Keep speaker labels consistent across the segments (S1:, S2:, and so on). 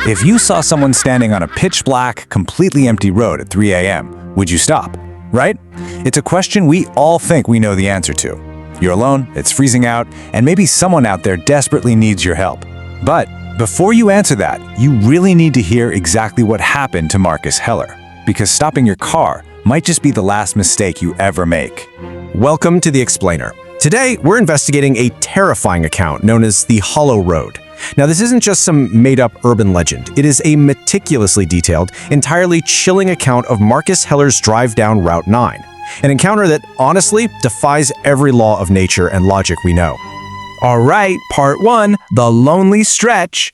S1: If you saw someone standing on a pitch-black, completely empty road at 3 a.m., would you stop? Right? It's a question we all think we know the answer to. You're alone, it's freezing out, and maybe someone out there desperately needs your help. But before you answer that, you really need to hear exactly what happened to Marcus Heller, because stopping your car might just be the last mistake you ever make.
S2: Welcome to The Explainer. Today, we're investigating a terrifying account known as the Hollow Road. Now, this isn't just some made-up urban legend. It is a meticulously detailed, entirely chilling account of Marcus Heller's drive down Route 9. An encounter that, honestly, defies every law of nature and logic we know.
S1: All right, part 1, the lonely stretch.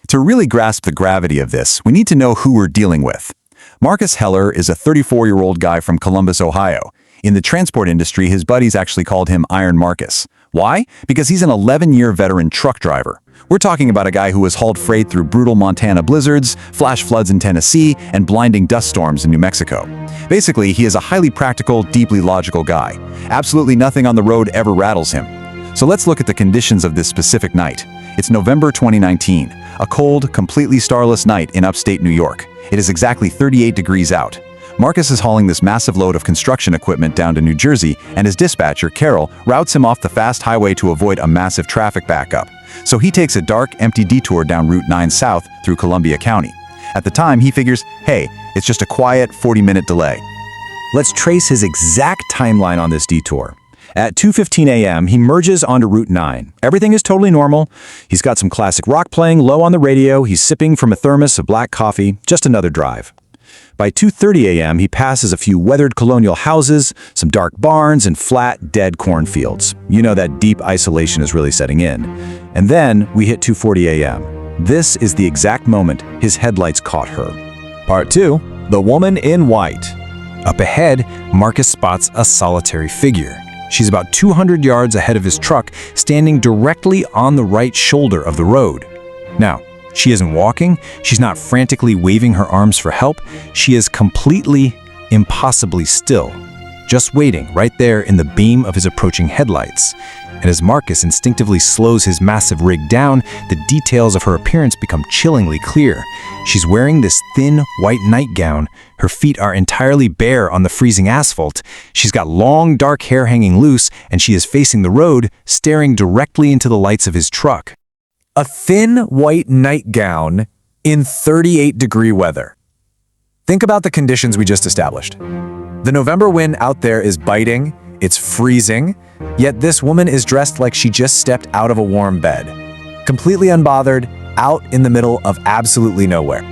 S1: To really grasp the gravity of this, we need to know who we're dealing with. Marcus Heller is a 34-year-old guy from Columbus, Ohio. In the transport industry, his buddies actually called him Iron Marcus. Why? Because he's an 11-year veteran truck driver. We're talking about a guy who has hauled freight through brutal Montana blizzards, flash floods in Tennessee, and blinding dust storms in New Mexico. Basically, he is a highly practical, deeply logical guy. Absolutely nothing on the road ever rattles him. So let's look at the conditions of this specific night. It's November 2019, a cold, completely starless night in upstate New York. It is exactly 38 degrees out. Marcus is hauling this massive load of construction equipment down to New Jersey, and his dispatcher, Carol, routes him off the fast highway to avoid a massive traffic backup. So he takes a dark, empty detour down Route 9 south through Columbia County. At the time, he figures, hey, it's just a quiet 40-minute delay. Let's trace his exact timeline on this detour. At 2:15 a.m., he merges onto Route 9. Everything is totally normal. He's got some classic rock playing low on the radio. He's sipping from a thermos of black coffee. Just another drive. By 2:30 a.m., he passes a few weathered colonial houses, some dark barns, and flat, dead cornfields. You know that deep isolation is really setting in. And then we hit 2:40 a.m. This is the exact moment his headlights caught her. Part 2, the woman in white. Up ahead, Marcus spots a solitary figure. She's about 200 yards ahead of his truck, standing directly on the right shoulder of the road. Now, she isn't walking, she's not frantically waving her arms for help, she is completely, impossibly still, just waiting right there in the beam of his approaching headlights. And as Marcus instinctively slows his massive rig down, the details of her appearance become chillingly clear. She's wearing this thin, white nightgown, her feet are entirely bare on the freezing asphalt, she's got long, dark hair hanging loose, and she is facing the road, staring directly into the lights of his truck. A thin white nightgown in 38-degree weather. Think about the conditions we just established. The November wind out there is biting, it's freezing, yet this woman is dressed like she just stepped out of a warm bed. Completely unbothered, out in the middle of absolutely nowhere.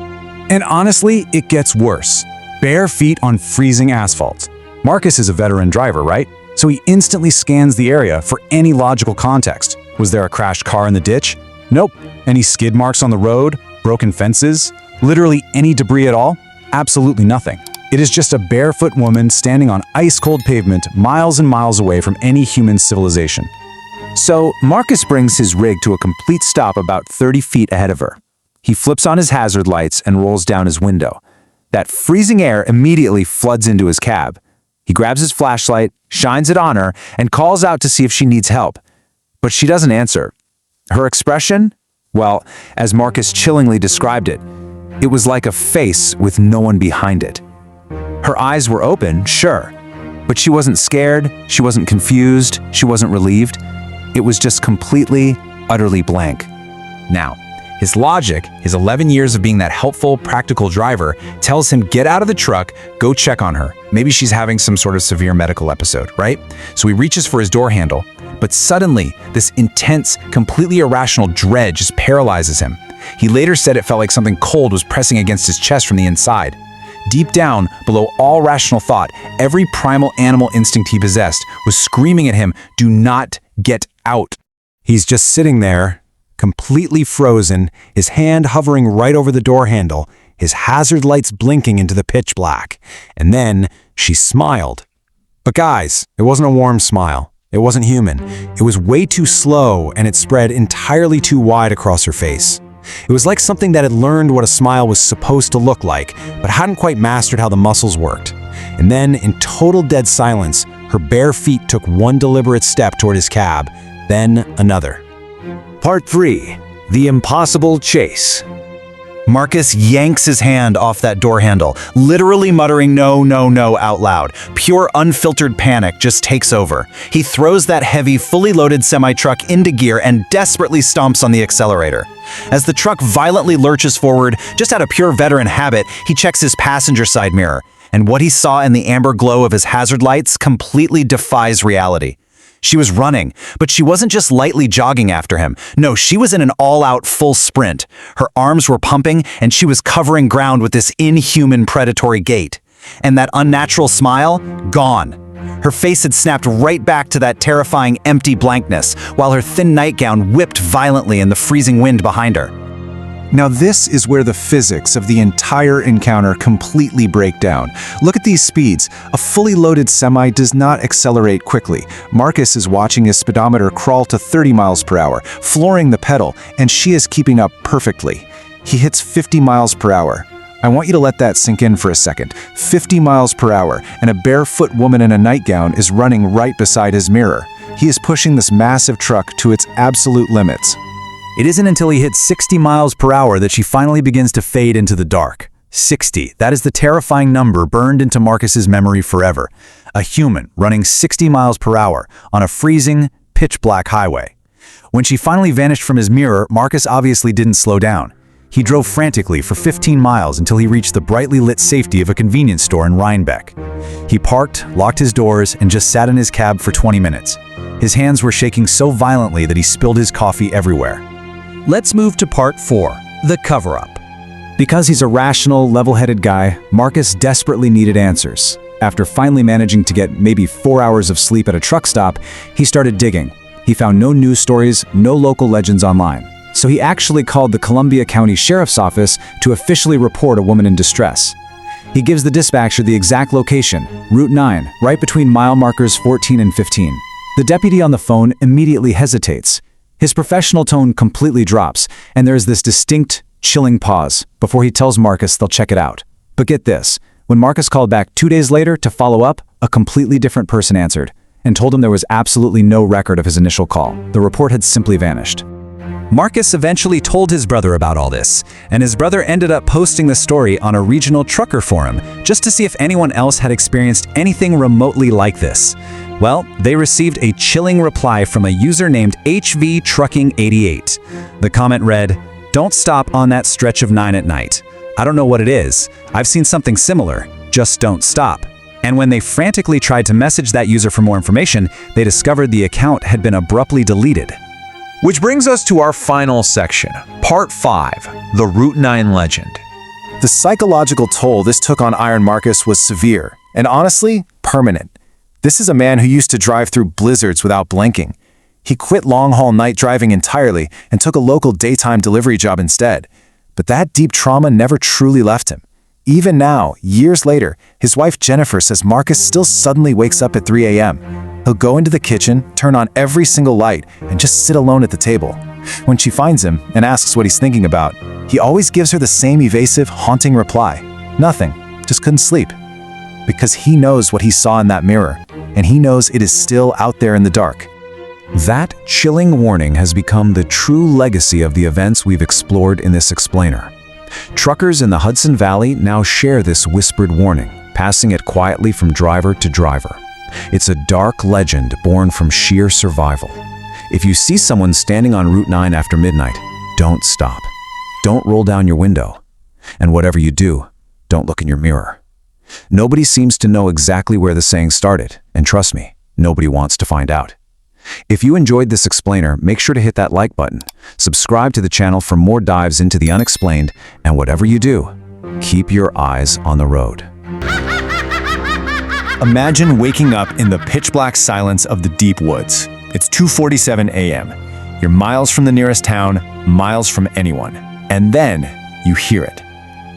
S1: And honestly, it gets worse. Bare feet on freezing asphalt. Marcus is a veteran driver, right? So he instantly scans the area for any logical context. Was there a crashed car in the ditch? Nope. Any skid marks on the road? Broken fences? Literally any debris at all? Absolutely nothing. It is just a barefoot woman standing on ice-cold pavement miles and miles away from any human civilization. So Marcus brings his rig to a complete stop about 30 feet ahead of her. He flips on his hazard lights and rolls down his window. That freezing air immediately floods into his cab. He grabs his flashlight, shines it on her, and calls out to see if she needs help. But she doesn't answer. Her expression? Well, as Marcus chillingly described it, it was like a face with no one behind it. Her eyes were open, sure, but she wasn't scared, she wasn't confused, she wasn't relieved. It was just completely, utterly blank. Now, his logic, his 11 years of being that helpful, practical driver, tells him get out of the truck, go check on her. Maybe she's having some sort of severe medical episode, right? So he reaches for his door handle, but suddenly, this intense, completely irrational dread just paralyzes him. He later said it felt like something cold was pressing against his chest from the inside. Deep down, below all rational thought, every primal animal instinct he possessed was screaming at him, do not get out. He's just sitting there, completely frozen, his hand hovering right over the door handle, his hazard lights blinking into the pitch black. And then she smiled. But guys, it wasn't a warm smile. It wasn't human. It was way too slow, and it spread entirely too wide across her face. It was like something that had learned what a smile was supposed to look like, but hadn't quite mastered how the muscles worked. And then, in total dead silence, her bare feet took one deliberate step toward his cab, then another.
S3: Part 3. The Impossible Chase.
S1: Marcus yanks his hand off that door handle, literally muttering no, no, no out loud. Pure unfiltered panic just takes over. He throws that heavy, fully loaded semi-truck into gear and desperately stomps on the accelerator. As the truck violently lurches forward, just out of pure veteran habit, he checks his passenger side mirror. And what he saw in the amber glow of his hazard lights completely defies reality. She was running, but she wasn't just lightly jogging after him. No, she was in an all-out full sprint. Her arms were pumping, and she was covering ground with this inhuman predatory gait. And that unnatural smile? Gone. Her face had snapped right back to that terrifying empty blankness, while her thin nightgown whipped violently in the freezing wind behind her.
S2: Now this is where the physics of the entire encounter completely break down. Look at these speeds. A fully loaded semi does not accelerate quickly. Marcus is watching his speedometer crawl to 30 miles per hour, flooring the pedal, and she is keeping up perfectly. He hits 50 miles per hour. I want you to let that sink in for a second. 50 miles per hour, and a barefoot woman in a nightgown is running right beside his mirror. He is pushing this massive truck to its absolute limits.
S1: It isn't until he hits 60 miles per hour that she finally begins to fade into the dark. 60. That is the terrifying number burned into Marcus's memory forever. A human running 60 miles per hour on a freezing, pitch-black highway. When she finally vanished from his mirror, Marcus obviously didn't slow down. He drove frantically for 15 miles until he reached the brightly lit safety of a convenience store in Rhinebeck. He parked, locked his doors, and just sat in his cab for 20 minutes. His hands were shaking so violently that he spilled his coffee everywhere. Let's move to part 4, the cover-up. Because he's a rational, level-headed guy, Marcus desperately needed answers. After finally managing to get maybe 4 hours of sleep at a truck stop, he started digging. He found no news stories, no local legends online. So he actually called the Columbia County Sheriff's Office to officially report a woman in distress. He gives the dispatcher the exact location, Route 9, right between mile markers 14 and 15. The deputy on the phone immediately hesitates. His professional tone completely drops, and there is this distinct, chilling pause before he tells Marcus they'll check it out. But get this, when Marcus called back 2 days later to follow up, a completely different person answered and told him there was absolutely no record of his initial call. The report had simply vanished. Marcus eventually told his brother about all this, and his brother ended up posting the story on a regional trucker forum just to see if anyone else had experienced anything remotely like this. Well, they received a chilling reply from a user named HVTrucking88. The comment read, "Don't stop on that stretch of 9 at night. I don't know what it is. I've seen something similar. Just don't stop." And when they frantically tried to message that user for more information, they discovered the account had been abruptly deleted.
S3: Which brings us to our final section, Part 5, the Route 9 legend.
S2: The psychological toll this took on Iron Marcus was severe, and honestly, permanent. This is a man who used to drive through blizzards without blinking. He quit long-haul night driving entirely and took a local daytime delivery job instead. But that deep trauma never truly left him. Even now, years later, his wife Jennifer says Marcus still suddenly wakes up at 3 a.m. He'll go into the kitchen, turn on every single light, and just sit alone at the table. When she finds him and asks what he's thinking about, he always gives her the same evasive, haunting reply. Nothing, just couldn't sleep. Because he knows what he saw in that mirror, and he knows it is still out there in the dark.
S1: That chilling warning has become the true legacy of the events we've explored in this explainer. Truckers in the Hudson Valley now share this whispered warning, passing it quietly from driver to driver. It's a dark legend born from sheer survival. If you see someone standing on Route 9 after midnight, don't stop. Don't roll down your window. And whatever you do, don't look in your mirror. Nobody seems to know exactly where the saying started, and trust me, nobody wants to find out. If you enjoyed this explainer, make sure to hit that like button, subscribe to the channel for more dives into the unexplained, and whatever you do, keep your eyes on the road.
S2: Imagine waking up in the pitch-black silence of the deep woods. It's 2:47 a.m. You're miles from the nearest town, miles from anyone. And then you hear it.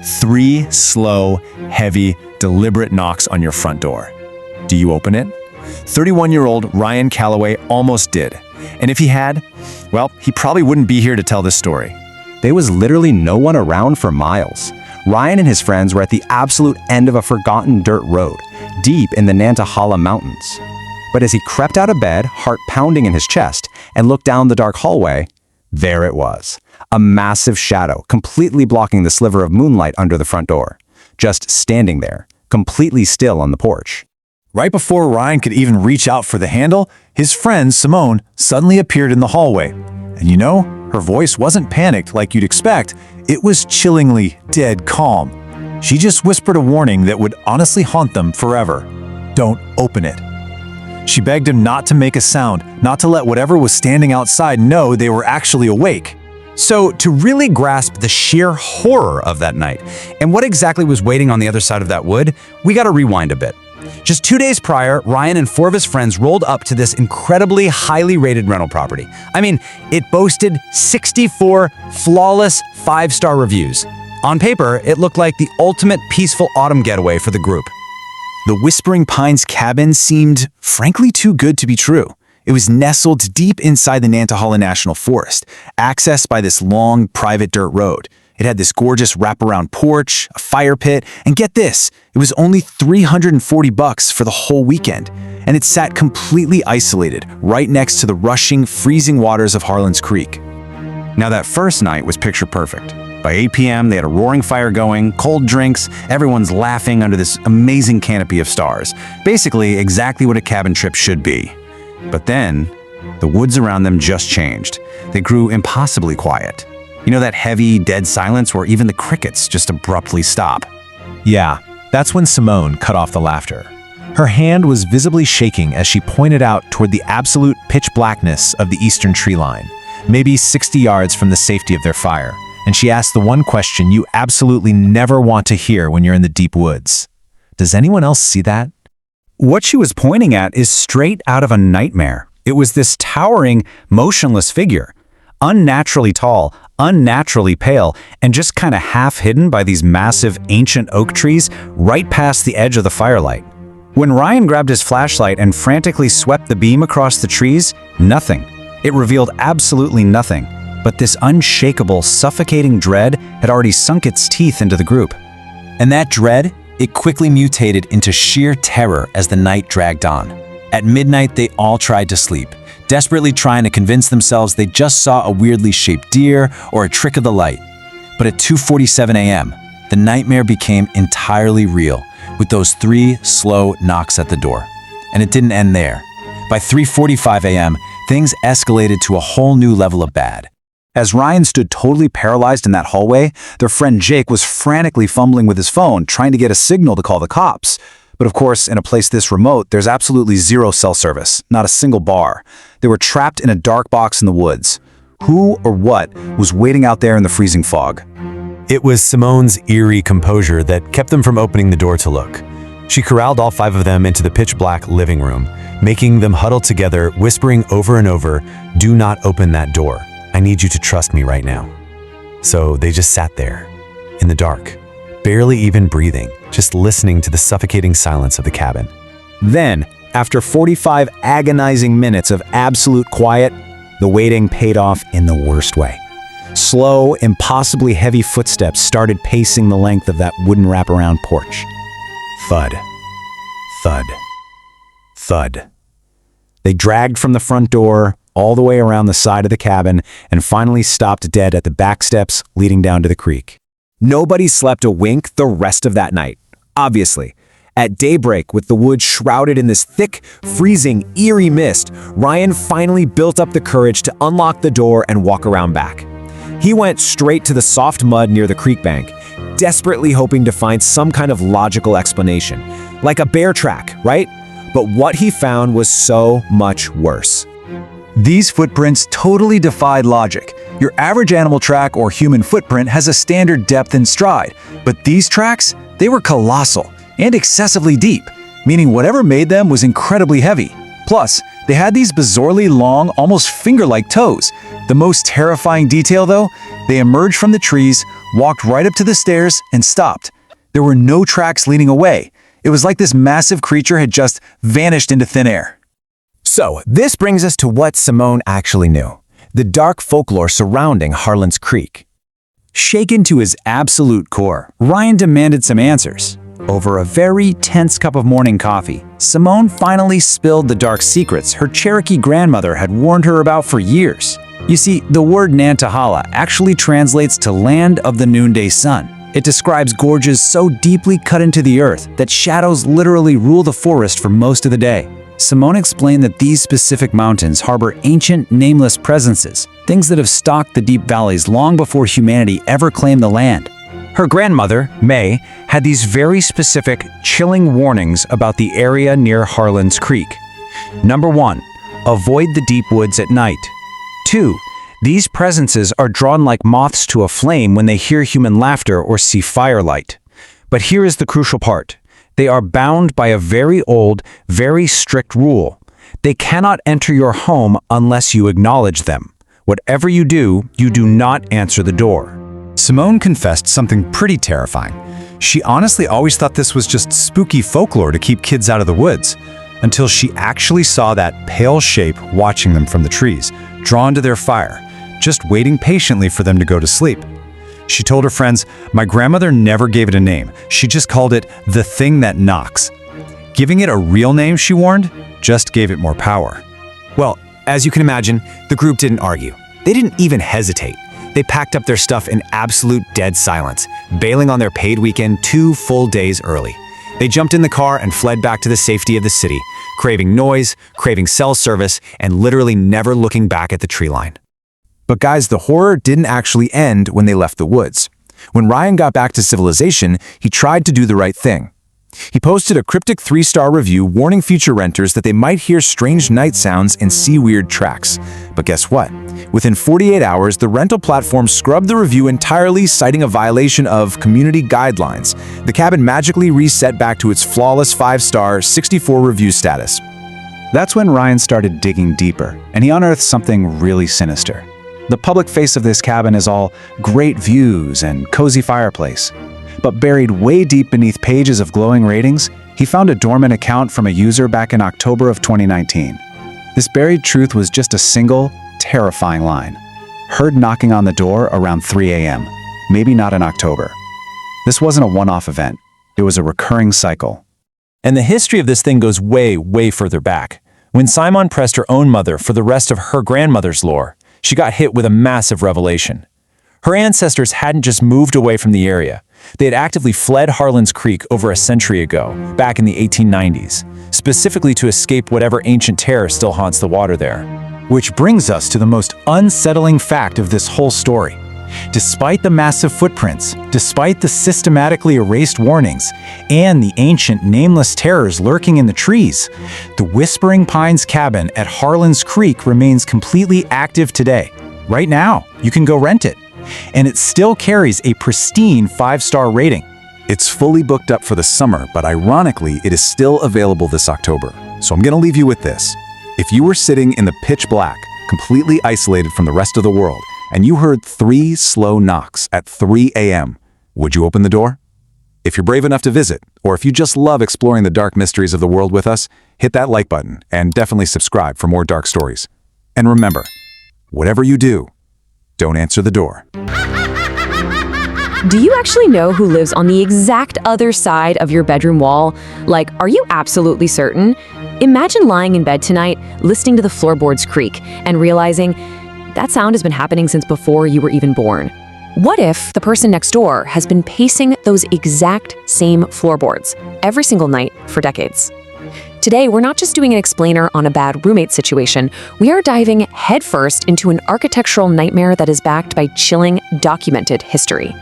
S2: 3 slow, heavy, deliberate knocks on your front door. Do you open it? 31-year-old Ryan Calloway almost did. And if he had, well, he probably wouldn't be here to tell this story.
S4: There was literally no one around for miles. Ryan and his friends were at the absolute end of a forgotten dirt road, deep in the Nantahala Mountains. But as he crept out of bed, heart pounding in his chest, and looked down the dark hallway, there it was. a massive shadow completely blocking the sliver of moonlight under the front door, just standing there, completely still on the porch.
S3: Right before Ryan could even reach out for the handle, his friend, Simone, suddenly appeared in the hallway. And you know, her voice wasn't panicked like you'd expect. It was chillingly dead calm. She just whispered a warning that would honestly haunt them forever. Don't open it. She begged him not to make a sound, not to let whatever was standing outside know they were actually awake.
S1: So, to really grasp the sheer horror of that night and what exactly was waiting on the other side of that wood, we gotta rewind a bit. Just 2 days prior, Ryan and 4 of his friends rolled up to this incredibly highly rated rental property. I mean, it boasted 64 flawless 5-star reviews. On paper, it looked like the ultimate peaceful autumn getaway for the group. The Whispering Pines cabin seemed, frankly, too good to be true. It was nestled deep inside the Nantahala National Forest, accessed by this long, private dirt road. It had this gorgeous wraparound porch, a fire pit, and get this, it was only $340 for the whole weekend. And it sat completely isolated, right next to the rushing, freezing waters of Harlan's Creek. Now that first night was picture perfect. By 8 p.m., they had a roaring fire going, cold drinks, everyone's laughing under this amazing canopy of stars. Basically, exactly what a cabin trip should be. But then, the woods around them just changed. They grew impossibly quiet. You know that heavy, dead silence where even the crickets just abruptly stop?
S3: Yeah, that's when Simone cut off the laughter. Her hand was visibly shaking as she pointed out toward the absolute pitch blackness of the eastern tree line, maybe 60 yards from the safety of their fire, and she asked the one question you absolutely never want to hear when you're in the deep woods. Does anyone else see that?
S1: What she was pointing at is straight out of a nightmare. It was this towering, motionless figure, unnaturally tall, unnaturally pale, and just kind of half hidden by these massive ancient oak trees right past the edge of the firelight. When Ryan grabbed his flashlight and frantically swept the beam across the trees, nothing. It revealed absolutely nothing. But this unshakable, suffocating dread had already sunk its teeth into the group. And that dread, it quickly mutated into sheer terror as the night dragged on. At midnight, they all tried to sleep, desperately trying to convince themselves they just saw a weirdly shaped deer or a trick of the light. But at 2:47 a.m., the nightmare became entirely real, with those 3 slow knocks at the door. And it didn't end there. By 3:45 a.m., things escalated to a whole new level of bad. As Ryan stood totally paralyzed in that hallway, their friend Jake was frantically fumbling with his phone, trying to get a signal to call the cops. But of course, in a place this remote, there's absolutely zero cell service, not a single bar. They were trapped in a dark box in the woods. Who or what was waiting out there in the freezing fog?
S3: It was Simone's eerie composure that kept them from opening the door to look. She corralled all 5 of them into the pitch-black living room, making them huddle together, whispering over and over, "Do not open that door. I need you to trust me right now." So they just sat there, in the dark, barely even breathing, just listening to the suffocating silence of the cabin.
S1: Then, after 45 agonizing minutes of absolute quiet, the waiting paid off in the worst way. Slow, impossibly heavy footsteps started pacing the length of that wooden wraparound porch. Thud. Thud. Thud. They dragged from the front door, all the way around the side of the cabin, and finally stopped dead at the back steps leading down to the creek. Nobody slept a wink the rest of that night, obviously. At daybreak, with the woods shrouded in this thick, freezing, eerie mist, Ryan finally built up the courage to unlock the door and walk around back. He went straight to the soft mud near the creek bank, desperately hoping to find some kind of logical explanation, like a bear track, right? But what he found was so much worse.
S3: These footprints totally defied logic. Your average animal track or human footprint has a standard depth and stride, but these tracks, they were colossal and excessively deep, meaning whatever made them was incredibly heavy. Plus, they had these bizarrely long, almost finger-like toes. The most terrifying detail, though, they emerged from the trees, walked right up to the stairs, and stopped. There were no tracks leading away. It was like this massive creature had just vanished into thin air.
S2: So, this brings us to what Simone actually knew. The dark folklore surrounding Harlan's Creek.
S1: Shaken to his absolute core, Ryan demanded some answers. Over a very tense cup of morning coffee, Simone finally spilled the dark secrets her Cherokee grandmother had warned her about for years.
S3: You see, the word Nantahala actually translates to land of the noonday sun. It describes gorges so deeply cut into the earth that shadows literally rule the forest for most of the day. Simone explained that these specific mountains harbor ancient, nameless presences, things that have stalked the deep valleys long before humanity ever claimed the land. Her grandmother, May, had these very specific, chilling warnings about the area near Harlan's Creek. Number 1, avoid the deep woods at night. 2, these presences are drawn like moths to a flame when they hear human laughter or see firelight. But here is the crucial part. They are bound by a very old, very strict rule. They cannot enter your home unless you acknowledge them. Whatever you do not answer the door.
S1: Simone confessed something pretty terrifying. She honestly always thought this was just spooky folklore to keep kids out of the woods, until she actually saw that pale shape watching them from the trees, drawn to their fire, just waiting patiently for them to go to sleep. She told her friends, "My grandmother never gave it a name. She just called it the thing that knocks." Giving it a real name, she warned, just gave it more power.
S2: Well, as you can imagine, the group didn't argue. They didn't even hesitate. They packed up their stuff in absolute dead silence, bailing on their paid weekend 2 full days early. They jumped in the car and fled back to the safety of the city, craving noise, craving cell service, and literally never looking back at the tree line. But guys, the horror didn't actually end when they left the woods. When Ryan got back to civilization, he tried to do the right thing. He posted a cryptic 3-star review warning future renters that they might hear strange night sounds and see weird tracks. But guess what? Within 48 hours, the rental platform scrubbed the review entirely, citing a violation of community guidelines. The cabin magically reset back to its flawless 5-star, 64 review status.
S3: That's when Ryan started digging deeper, and he unearthed something really sinister. The public face of this cabin is all great views and cozy fireplace. But buried way deep beneath pages of glowing ratings, he found a dormant account from a user back in October of 2019. This buried truth was just a single, terrifying line. Heard knocking on the door around 3 a.m., maybe not in October. This wasn't a one-off event. It was a recurring cycle.
S1: And the history of this thing goes way, way further back. When Simone pressed her own mother for the rest of her grandmother's lore, she got hit with a massive revelation. Her ancestors hadn't just moved away from the area. They had actively fled Harlan's Creek over a century ago, back in the 1890s, specifically to escape whatever ancient terror still haunts the water there.
S3: Which brings us to the most unsettling fact of this whole story. Despite the massive footprints, despite the systematically erased warnings, and the ancient nameless terrors lurking in the trees, the Whispering Pines cabin at Harlan's Creek remains completely active today. Right now, you can go rent it. And it still carries a pristine 5-star rating.
S1: It's fully booked up for the summer, but ironically, it is still available this October. So I'm gonna leave you with this. If you were sitting in the pitch black, completely isolated from the rest of the world, and you heard 3 slow knocks at 3 a.m., would you open the door? If you're brave enough to visit, or if you just love exploring the dark mysteries of the world with us, hit that like button and definitely subscribe for more dark stories. And remember, whatever you do, don't answer the door.
S5: Do you actually know who lives on the exact other side of your bedroom wall? Like, are you absolutely certain? Imagine lying in bed tonight, listening to the floorboards creak, and realizing that sound has been happening since before you were even born. What if the person next door has been pacing those exact same floorboards every single night for decades? Today, we're not just doing an explainer on a bad roommate situation. We are diving headfirst into an architectural nightmare that is backed by chilling, documented history.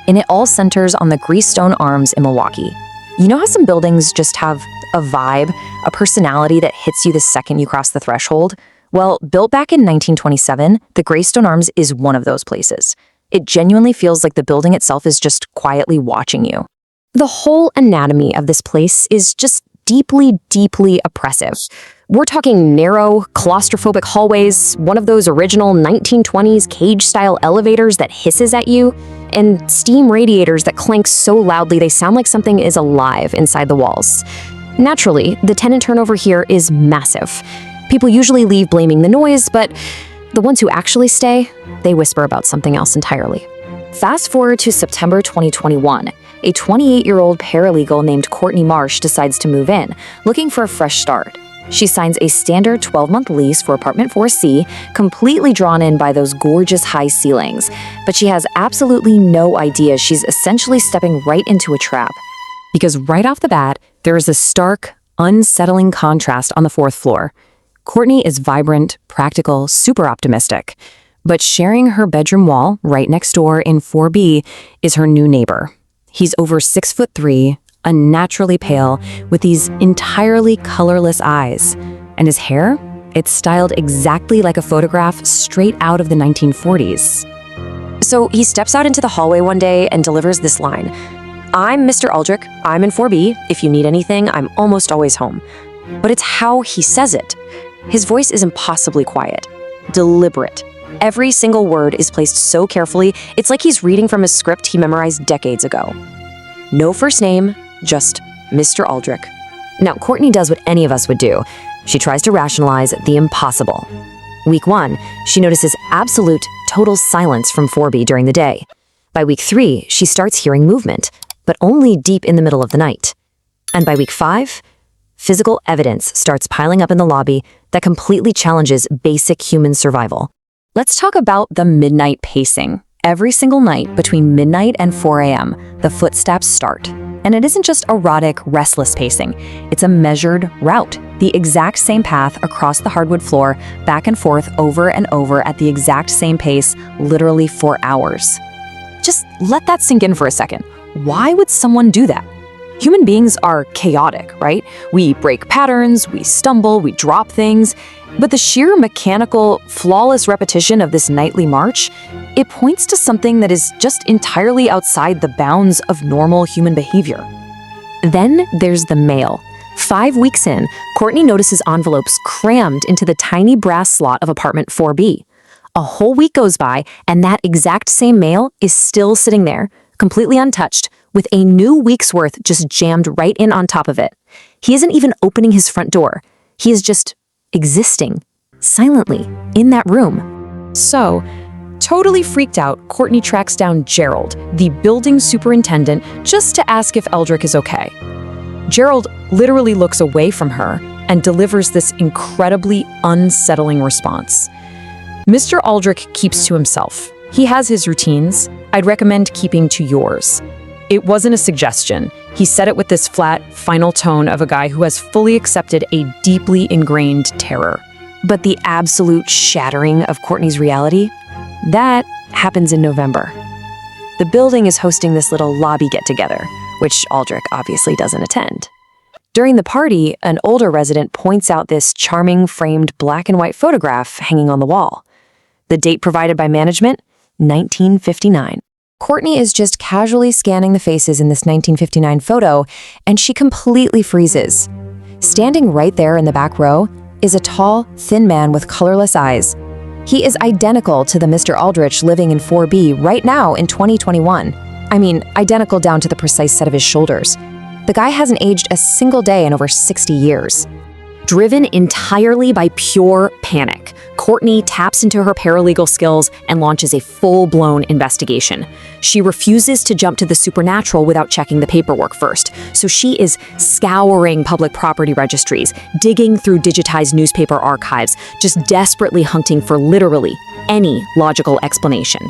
S6: And it all centers on the Greystone Arms in Milwaukee. You know how some buildings just have a vibe, a personality that hits you the second you cross the threshold? Well, built back in 1927, the Greystone Arms is one of those places. It genuinely feels like the building itself is just quietly watching you. The whole anatomy of this place is just deeply, deeply oppressive. We're talking narrow, claustrophobic hallways, one of those original 1920s cage-style elevators that hisses at you, and steam radiators that clank so loudly they sound like something is alive inside the walls. Naturally, the tenant turnover here is massive. People usually leave blaming the noise, but the ones who actually stay, they whisper about something else entirely. Fast forward to September 2021. A 28-year-old paralegal named Courtney Marsh decides to move in, looking for a fresh start. She signs a standard 12-month lease for apartment 4C, completely drawn in by those gorgeous high ceilings. But she has absolutely no idea she's essentially stepping right into a trap.
S5: Because right off the bat, there is a stark, unsettling contrast on the 4th floor. Courtney is vibrant, practical, super optimistic. But sharing her bedroom wall right next door in 4B is her new neighbor. He's over 6'3", unnaturally pale, with these entirely colorless eyes. And his hair? It's styled exactly like a photograph straight out of the 1940s.
S6: So he steps out into the hallway one day and delivers this line. "I'm Mr. Aldrich. I'm in 4B. If you need anything, I'm almost always home." But it's how he says it. His voice is impossibly quiet, deliberate. Every single word is placed so carefully, it's like he's reading from a script he memorized decades ago. No first name, just Mr. Aldrich.
S5: Now, Courtney does what any of us would do. She tries to rationalize the impossible. Week 1, she notices absolute, total silence from 4B during the day. By week 3, she starts hearing movement, but only deep in the middle of the night. And by week 5, physical evidence starts piling up in the lobby that completely challenges basic human survival. Let's talk about the midnight pacing. Every single night between midnight and 4 a.m., the footsteps start. And it isn't just erotic, restless pacing. It's a measured route, the exact same path across the hardwood floor, back and forth over and over at the exact same pace, literally for hours. Just let that sink in for a second. Why would someone do that? Human beings are chaotic, right? We break patterns, we stumble, we drop things. But the sheer mechanical, flawless repetition of this nightly march, it points to something that is just entirely outside the bounds of normal human behavior. Then there's the mail. 5 weeks in, Courtney notices envelopes crammed into the tiny brass slot of apartment 4B. A whole week goes by, and that exact same mail is still sitting there, completely untouched, with a new week's worth just jammed right in on top of it. He isn't even opening his front door. He is just existing, silently, in that room. So, totally freaked out, Courtney tracks down Gerald, the building superintendent, just to ask if Aldrich is okay. Gerald literally looks away from her and delivers this incredibly unsettling response. Mr. Aldrich keeps to himself. He has his routines. I'd recommend keeping to yours. It wasn't a suggestion. He said it with this flat, final tone of a guy who has fully accepted a deeply ingrained terror. But the absolute shattering of Courtney's reality? That happens in November. The building is hosting this little lobby get-together, which Aldrich obviously doesn't attend. During the party, an older resident points out this charming framed black and white photograph hanging on the wall. The date provided by management? 1959. Courtney is just casually scanning the faces in this 1959 photo, and she completely freezes. Standing right there in the back row is a tall, thin man with colorless eyes. He is identical to the Mr. Aldrich living in 4B right now in 2021. I mean, identical down to the precise set of his shoulders. The guy hasn't aged a single day in over 60 years. Driven entirely by pure panic, Courtney taps into her paralegal skills and launches a full-blown investigation. She refuses to jump to the supernatural without checking the paperwork first, so she is scouring public property registries, digging through digitized newspaper archives, just desperately hunting for literally any logical explanation.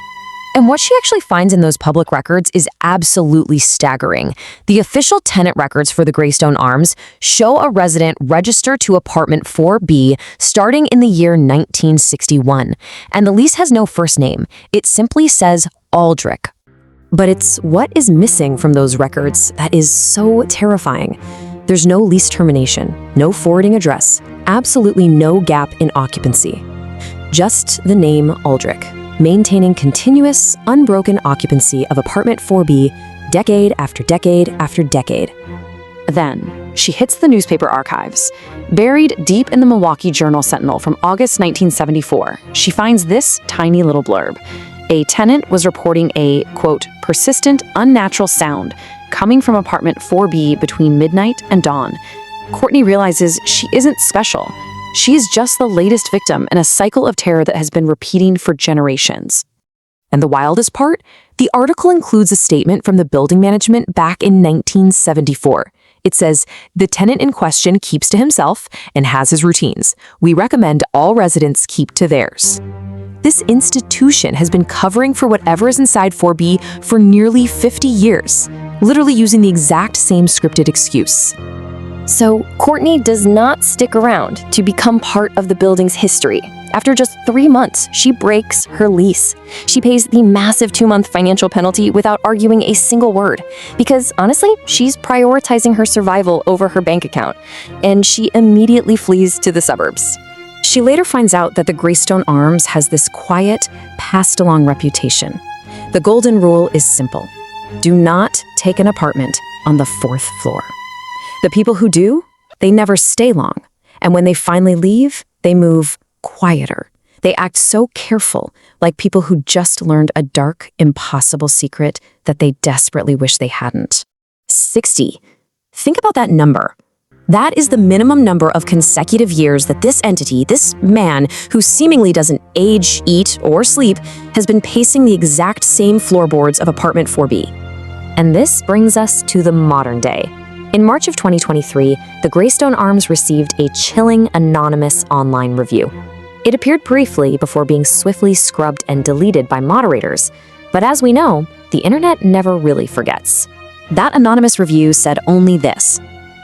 S5: And what she actually finds in those public records is absolutely staggering. The official tenant records for the Greystone Arms show a resident register to apartment 4B starting in the year 1961. And the lease has no first name. It simply says Aldrich. But it's what is missing from those records that is so terrifying. There's no lease termination, no forwarding address, absolutely no gap in occupancy. Just the name Aldrich, maintaining continuous, unbroken occupancy of apartment 4B decade after decade after decade. Then, she hits the newspaper archives. Buried deep in the Milwaukee Journal-Sentinel from August 1974, she finds this tiny little blurb. A tenant was reporting a, quote, persistent, unnatural sound coming from apartment 4B between midnight and dawn. Courtney realizes she isn't special. She is just the latest victim in a cycle of terror that has been repeating for generations. And the wildest part? The article includes a statement from the building management back in 1974. It says, the tenant in question keeps to himself and has his routines. We recommend all residents keep to theirs. This institution has been covering for whatever is inside 4B for nearly 50 years, literally using the exact same scripted excuse.
S6: So, Courtney does not stick around to become part of the building's history. After just 3 months, she breaks her lease. She pays the massive 2-month financial penalty without arguing a single word, because honestly, she's prioritizing her survival over her bank account, and she immediately flees to the suburbs.
S5: She later finds out that the Greystone Arms has this quiet, passed-along reputation. The golden rule is simple. Do not take an apartment on the 4th floor. The people who do, they never stay long. And when they finally leave, they move quieter. They act so careful, like people who just learned a dark, impossible secret that they desperately wish they hadn't. 60. Think about that number. That is the minimum number of consecutive years that this entity, this man, who seemingly doesn't age, eat, or sleep, has been pacing the exact same floorboards of apartment 4B.
S6: And this brings us to the modern day. In March of 2023, the Greystone Arms received a chilling, anonymous online review. It appeared briefly before being swiftly scrubbed and deleted by moderators, but as we know, the internet never really forgets. That anonymous review said only this: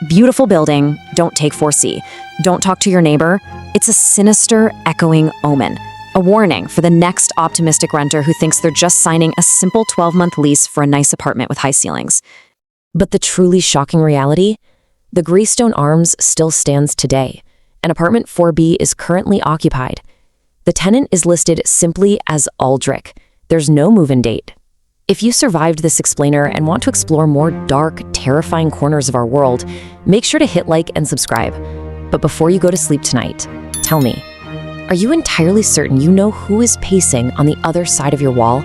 S6: beautiful building, don't take 4C. Don't talk to your neighbor. It's a sinister, echoing omen. A warning for the next optimistic renter who thinks they're just signing a simple 12-month lease for a nice apartment with high ceilings. But the truly shocking reality? The Greystone Arms still stands today, and apartment 4B is currently occupied. The tenant is listed simply as Aldrich. There's no move-in date. If you survived this explainer and want to explore more dark, terrifying corners of our world, make sure to hit like and subscribe. But before you go to sleep tonight, tell me, are you entirely certain you know who is pacing on the other side of your wall?